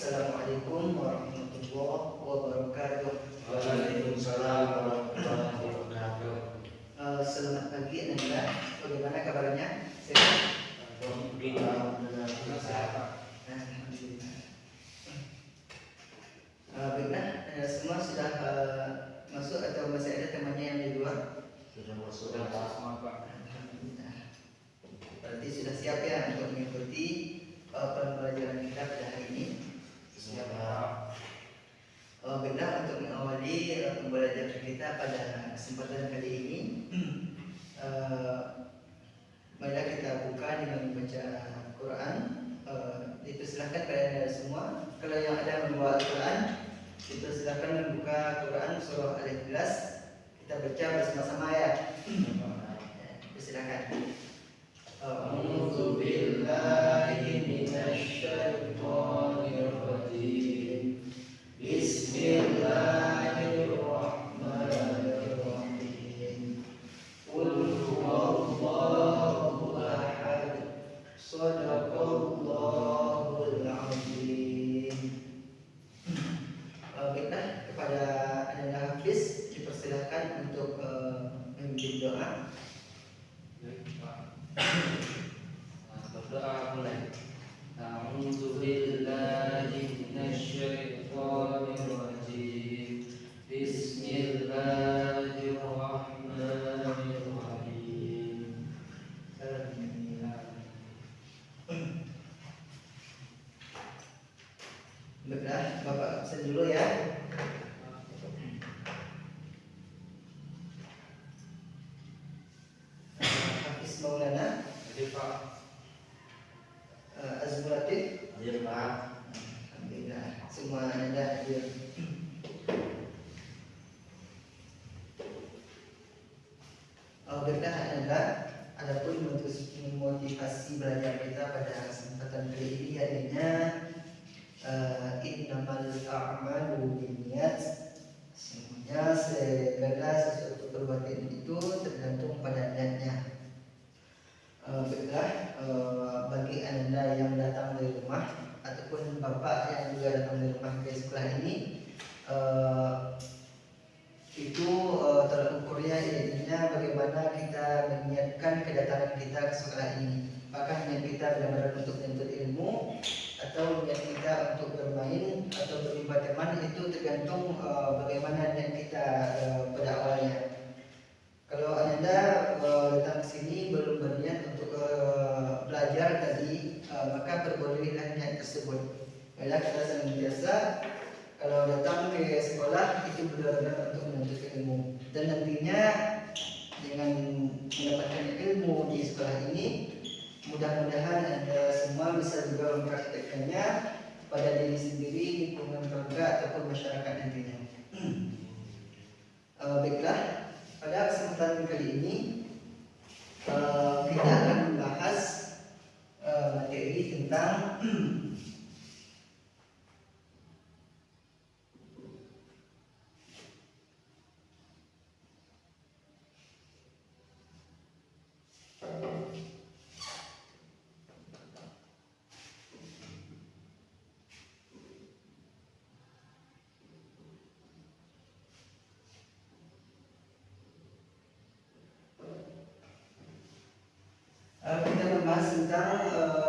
Assalamualaikum warahmatullahi wabarakatuh. Waalaikumsalam warahmatullahi wabarakatuh. Selamat pagi Anda. Bagaimana kabarnya? Sehat? Alhamdulillah. Alhamdulillah. Baiklah, semua sudah masuk atau masih ada temannya yang di luar? Sudah masuk semua Pak. Alhamdulillah. Berarti sudah siap ya untuk mengikuti pembelajaran kita pada hari ini. Siap. Baiklah, untuk mengawali pembelajaran kita pada kesempatan kali ini, marilah kita buka dengan membaca Quran. Dipersilakan kepada Anda semua, kalau yang ada membawa Al-Quran, dipersilakan membuka Quran surah Al-Ikhlas. Kita baca bersama-sama ya. Persilakan. A'udzu billahi minasy syaithanir rajim. Bismillahirrahmanirrahim. Qul huwallahu ahad. Shadaqallahul azim. Baiklah, kepada Anda Hafiz dipersilakan untuk memimpin doa. Berdoa mulai. A'udzu billahi minasy syaithanir rajim. Bismillahirrahmanirrahim. Baiklah, Bapak absen dulu ya. Hafiz Maulana, Hadir Pak. Azmul Latif. Hadir Pak. Alhamdulillah, semua Anda hadir. Baiklah Anda, adapun motivasi belajar kita pada kesempatan kali ini adanya innamal a'malu binniyat. Semuanya segala sesuatu perbuatan itu tergantung pada niatnya. Baiklah, bagi Anda yang datang dari rumah ataupun Bapak yang juga datang dari rumah ke sekolah ini, itu tolak ukurnya intinya bagaimana kita menyiapkan kedatangan kita ke sekolah ini. Apakah niat kita benar-benar untuk menuntut ilmu atau niat kita untuk bermain atau berjumpa teman, itu tergantung bagaimana niat kita pada awalnya. Kalau Anda datang ke sini belum berniat untuk belajar tadi, maka perbolehlah niat tersebut. Baiklah, kita senantiasa kalau datang ke sekolah itu benar-benar untuk menuntut ilmu, dan nantinya dengan mendapatkan ilmu di sekolah ini, mudah-mudahan Anda semua bisa juga mempraktikkannya pada diri sendiri, lingkungan keluarga ataupun masyarakat nantinya. Baiklah, pada kesempatan kali ini kita akan membahas materi tentang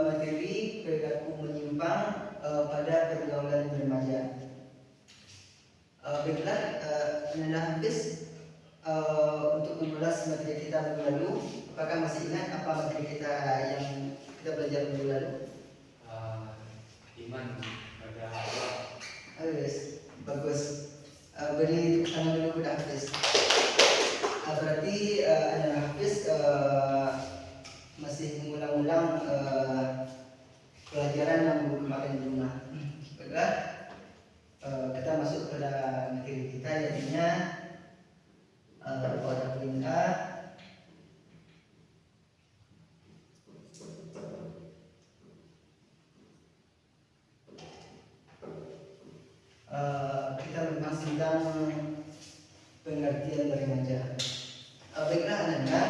materi perilaku menyimpang pada pergaulan remaja. Baiklah, Anda Hafiz, untuk mengulas materi kita minggu lalu, apakah masih ingat apa materi kita yang kita belajar minggu lalu? Iman pada Allah. Bagus. Beri tepuk tangan dulu kepada Hafiz. Berarti Anda Hafiz masih mengulang-ulang pelajaran yang kemarin di rumah. Baiklah, kita masuk pada materi kita, yaitu pada perintah kita membahas tentang pengertian remaja. Baiklah Anda,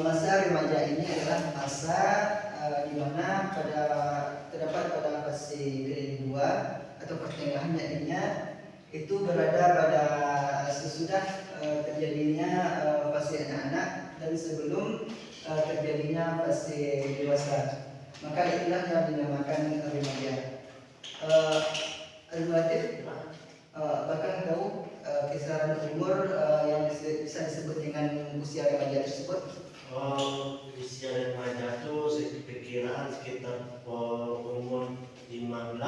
masa remaja ini adalah masa di mana terdapat pada fase kedua atau pertengahannya ininya itu berada pada sesudah terjadinya fase anak-anak dan sebelum terjadinya fase dewasa. Maka itulah yang dinamakan remaja. Relatif, bahkan tahu kisaran umur yang bisa disebut dengan usia remaja tersebut? Usia remaja itu perkiraan sekitar umur 15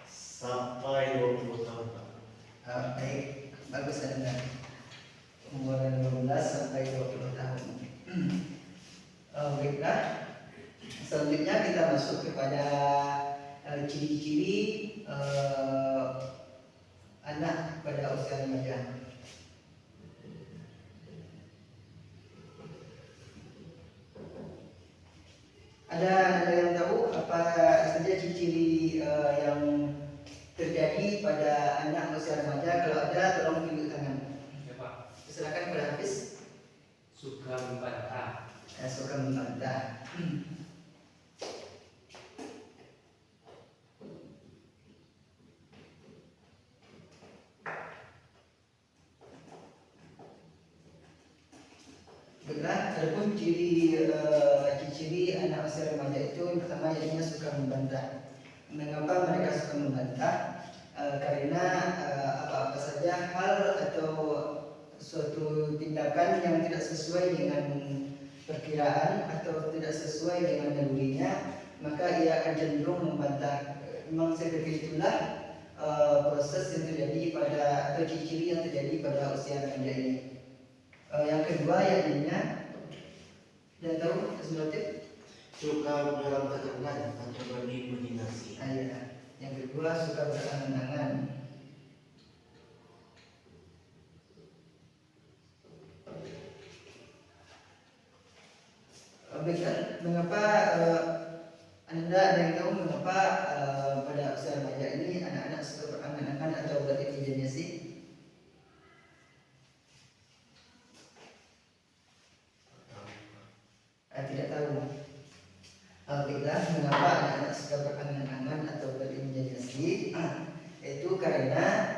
sampai 20 tahun. Baik, bagus Anda. Umur 15 sampai 20 tahun. Baiklah. Selanjutnya kita masuk kepada ciri-ciri anak pada usia remaja. Ada yang tahu apa saja ciri-ciri yang terjadi pada anak usia remaja? Kalau ada, tolong tunjuk tangan. Ya Pak. Silakan pada Hafiz. Suka membantah. Suka membantah. Baiklah, adapun ciri-ciri anak usia remaja itu yang pertama yaitu suka membantah. Mengapa mereka suka membantah? Karena apa-apa saja hal atau suatu tindakan yang tidak sesuai dengan perkiraan atau tidak sesuai dengan nalurinya, maka ia akan cenderung membantah. Memang seperti itulah proses yang terjadi pada atau ciri-ciri yang terjadi pada usia remaja ini. Yang kedua yaitu dan tahu relatif Suka dalam ketenangan atau berimajinasi. ya. Yang kedua suka berangan-angan. Baiklah, mengapa Anda ada yang tahu mengapa pada usia remaja ini anak-anak suka berangan-angan atau berimajinasi? Tidak tahu. Baiklah, mengapa anak-anak suka berangan-angan atau berimajinasi? Itu karena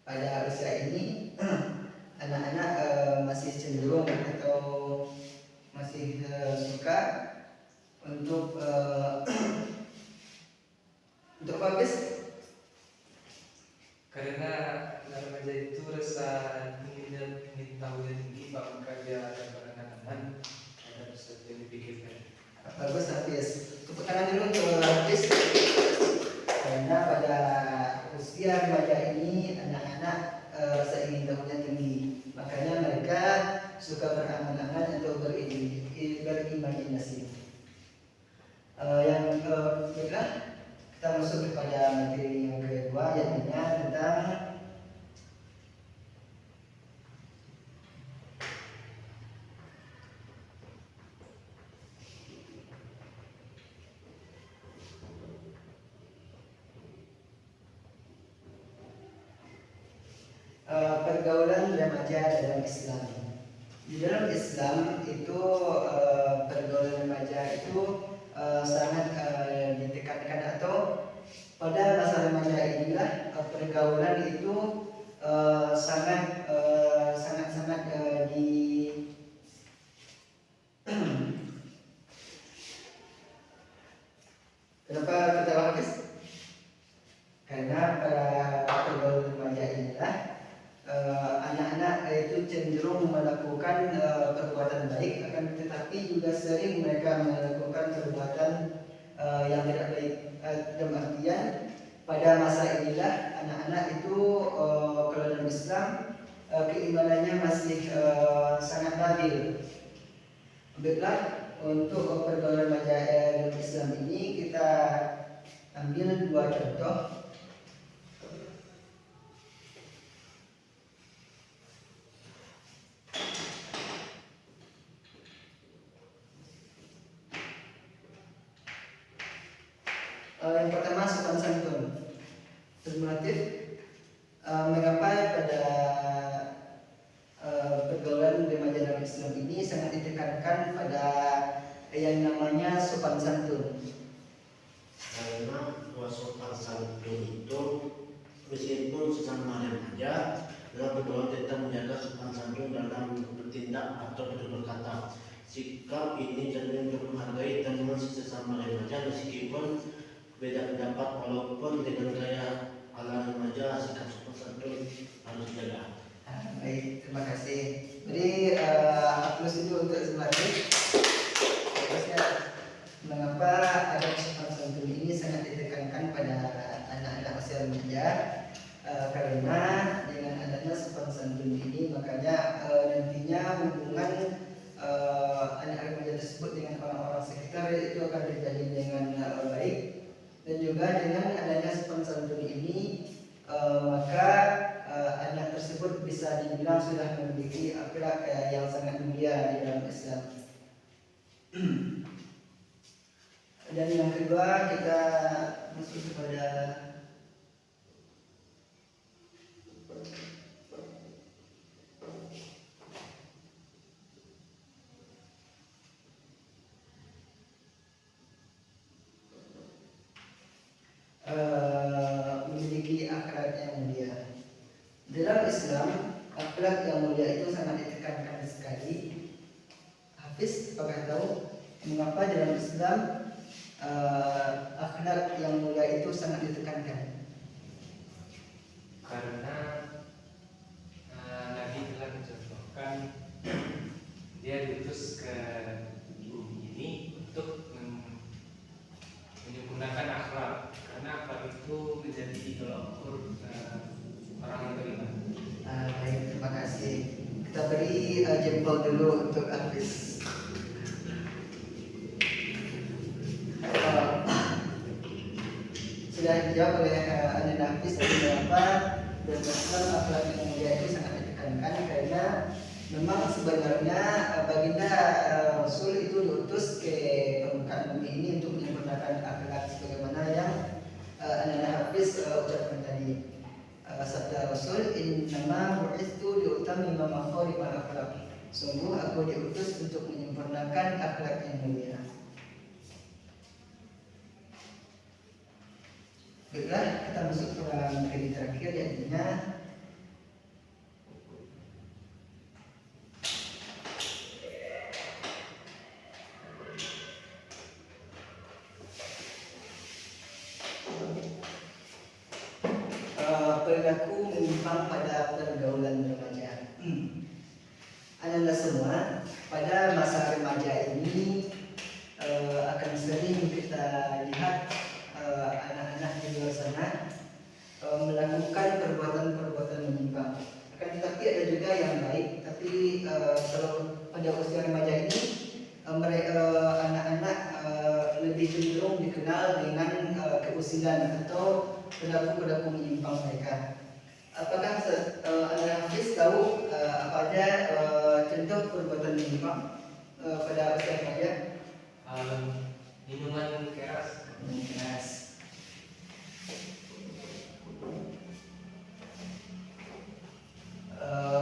pada usia ini anak-anak masih cenderung atau masih suka untuk apa guys? Karena anak remaja itu rasa ingin tahu yang tinggi, maka dia akan berangan-angan ada sesuatu yang dipikirkan. Bagus Hafiz. Tepuk tangan dulu untuk Hafiz. Karena pada usia remaja ini anak-anak rasa ingin tahunya tinggi, makanya mereka suka berangan-angan atau berimajinasi. Yang baiklah, kita masuk kepada materi yang kedua yaitu tentang pergaulan remaja dalam Islam. Di dalam Islam itu pergaulan remaja itu sangat ditekankan, atau pada masa remaja inilah pergaulan itu sangat di kenapa kita bahas? Karena pada pergaulan remaja inilah anak-anak itu cenderung melakukan perbuatan baik, akan tetapi juga sering mereka melakukan perbuatan yang tidak baik. Dalam artian pada masa inilah anak-anak itu kalau dalam Islam keimanannya masih sangat labil. Baiklah, untuk pergaulan remaja dalam Islam ini kita ambil dua contoh. Yang pertama sopan santun. Relatif, mengapa pada pergaulan remaja dalam Islam ini sangat ditekankan pada yang namanya sopan santun? Karena bahwa sopan santun itu meskipun sesama remaja dalam berdoa kita menjaga sopan santun dalam bertindak atau berkata. Sikap ini cermin untuk menghargai teman sesama remaja meskipun beda pendapat, walaupun dengan gaya ala remaja sikap sopan santun harus dijaga. Baik, terima kasih. Jadi plus itu untuk sebagai terusnya, mengapa adab sopan santun ini sangat ditekankan pada anak-anak usia remaja? Karena dengan adanya sopan santun ini makanya nantinya hubungan anak remaja tersebut dengan orang-orang sekitar itu akan terjadi dengan baik, dan juga dengan adanya sopan santun ini maka anak tersebut bisa dibilang sudah memiliki akhlak yang sangat mulia di dalam Islam. Dan yang kedua kita masuk kepada memiliki akhlak yang mulia. Dalam Islam, akhlak yang mulia itu sangat ditekankan sekali. Hafiz, apakah tahu mengapa dalam Islam akhlak yang mulia itu sangat ditekankan? Karena Nabi telah mencontohkan dia diutus ke bumi ini untuk menyempurnakan akhlak, karena akhlak itu menjadi tolak ukur orang yang beriman. Baik, terima kasih. Kita beri jempol dulu untuk Hafiz. Sudah dijawab oleh Anda Hafiz tadi mengapa dalam Islam akhlak yang mulia itu sangat ditekankan, karena memang sebenarnya baginda Rasul itu diutus ke permukaan bumi ini untuk menyempurnakan akhlak sebagaimana yang Anda Hafiz ucapkan tadi. Sabda Rasul, innama bu'ithu liutammima makarimal akhlaq. Sungguh aku diutus untuk menyempurnakan akhlak yang mulia. Baiklah, kita masuk ke materi terakhir, yaitu perilaku menyimpang pada pergaulan remaja. Anda semua pada masa remaja ini akan sering kita lihat anak-anak di luar sana melakukan perbuatan-perbuatan menyimpang. Akan tetapi ada juga yang baik. Tapi kalau pada usia remaja ini anak-anak lebih cenderung dikenal dengan keusilan atau perilaku-perilaku menyimpang mereka. Apakah Anda Hafiz tahu apa aja contoh perbuatan menyimpang pada usia remaja? Minuman keras.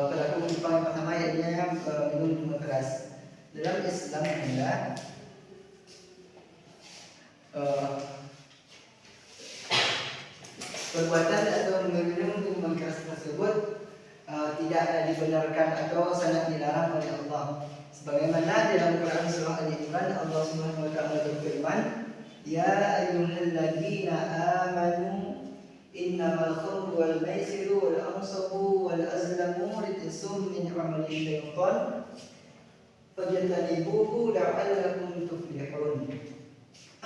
Perilaku menyimpang yang pertama yaitu minum minuman keras. Dalam Islam adalah perbuatan atau meminum minuman keras tersebut tidak dibenarkan atau sangat dilarang oleh Allah. Sebagaimana dalam Quran surah Al-Imran, Allah Subhanahu wa taala berfirman, "Ya ayyuhalladzina amanu innamal khamru wal maisiru wal ansabu wal azlamu rijsum min amali syaitan fajtanibuhu la'allakum tuflihun."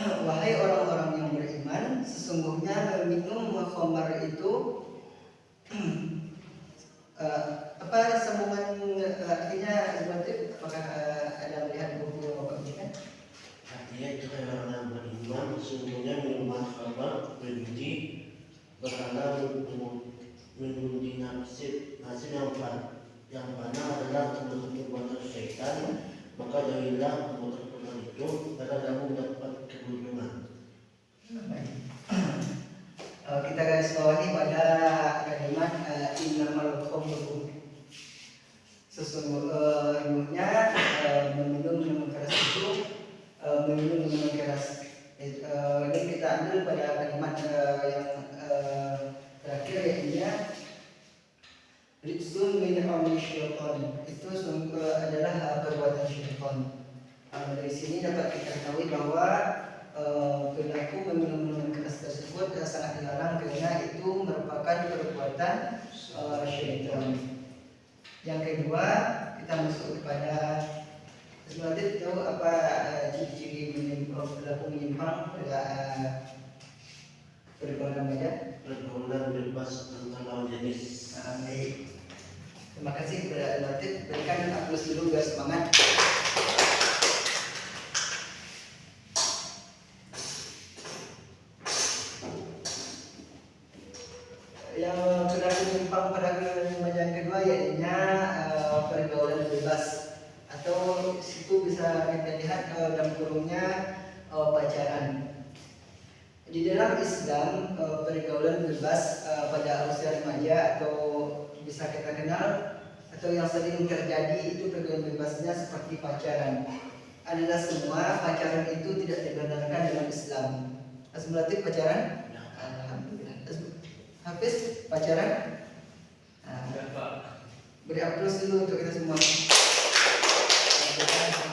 Wahai orang-orang yang beriman, sesungguhnya meminum khamar itu apa sambungan artinya seperti apakah ada melihat buku yang Bapak baca? Artinya itu orang yang beriman sesungguhnya minuman khamar berjudi berhala mengundi nasib yang mana adalah perbuatan syaitan, maka jauhilah perbuatan itu agar kamu mendapat keberuntungan. Kita garis bawahi pada kalimat innamal khamru. Sesungguhnya meminum minuman keras itu meminum minuman keras. Ini kita ambil pada kalimat Dari sini dapat kita ketahui bahwa perilaku meminum keras tersebut sangat dilarang karena itu merupakan perbuatan syaitan. Yang kedua, kita masuk kepada sebenarnya tahu apa ciri-ciri perilaku menyimpang pada pergaulan remaja? Pergaulan bebas tentang lawan jenis. Baik. Terima kasih kepada Latif. Berikan aplaus dulu biar semangat. Yang perilaku menyimpang pada remaja yang kedua yaitu pergaulan bebas, atau situ bisa kita lihat dalam kurungnya pacaran. Di dalam Islam pergaulan bebas pada usia remaja atau bisa kita kenal atau yang sering terjadi itu pergaulan bebasnya seperti pacaran. Adalah semua pacaran itu tidak dibenarkan dalam Islam. Asmulatif pacaran? Alhamdulillah. Hafiz pacaran? Beri aplaus dulu untuk kita semua.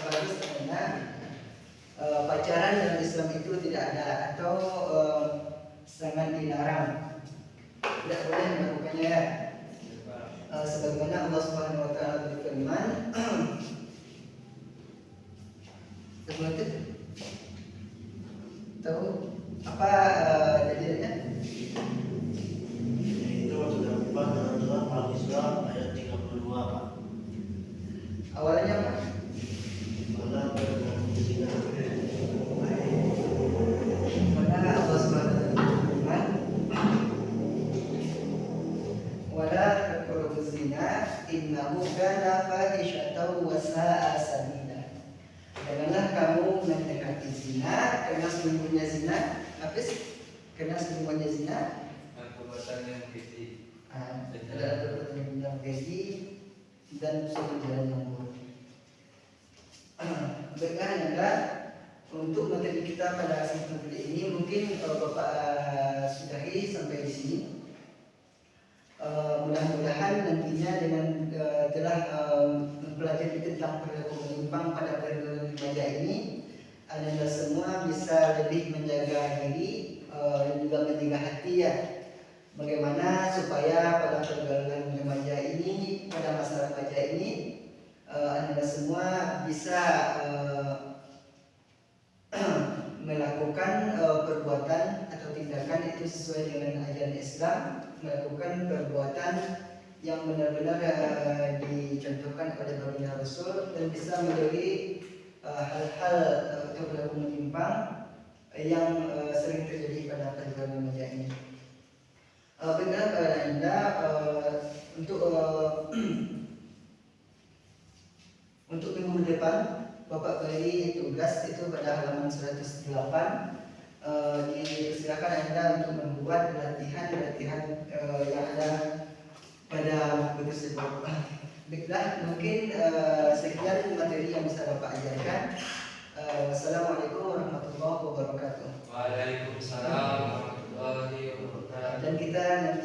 Bagus karena pacaran dalam Islam itu tidak ada atau sangat dilarang. Tidak boleh melakukannya ya. Sebagaimana Allah Subhanahu wa taala berfirman, Asmulatif tahu apa dalilnya? Itu terdapat dalam surat Al-Isra ayat 32, Pak. Awalnya apa? Wala taqrabu zina. Mana Allah Subhanahu wa taala berfirman, wala taqrabu zina innahu kana fahishatan wa sa'a sabila. Janganlah kamu mendekati zina karena sesungguhnya zina, habis karena sesungguhnya zina perbuatan yang keji. adalah perbuatan yang keji dan suatu jalan yang buruk. Baiklah anda, untuk materi kita pada kesempatan ini mungkin Bapak sudahi sampai di sini. Mudah-mudahan nantinya dengan telah mempelajari tentang perilaku menyimpang pada pergaulan remaja ini, anda semua bisa lebih menjaga diri dan juga menjaga hati ya. Bagaimana supaya pada pergaulan remaja ini, pada masa remaja ini, anda semua bisa melakukan perbuatan atau tindakan itu sesuai dengan ajaran Islam, melakukan perbuatan yang benar-benar dicontohkan oleh baginda Rasul dan bisa menjauhi hal-hal atau perilaku menyimpang yang sering terjadi pada pergaulan remaja ini. Benar anda untuk minggu depan Bapak beri tugas itu pada halaman 108. Silakan anda untuk membuat latihan yang ada pada buku tersebut. Baiklah, mungkin sekian materi yang bisa Bapak ajarkan. Wassalamualaikum warahmatullahi wabarakatuh. Waalaikumsalam warahmatullahi wabarakatuh. Dan kita nanti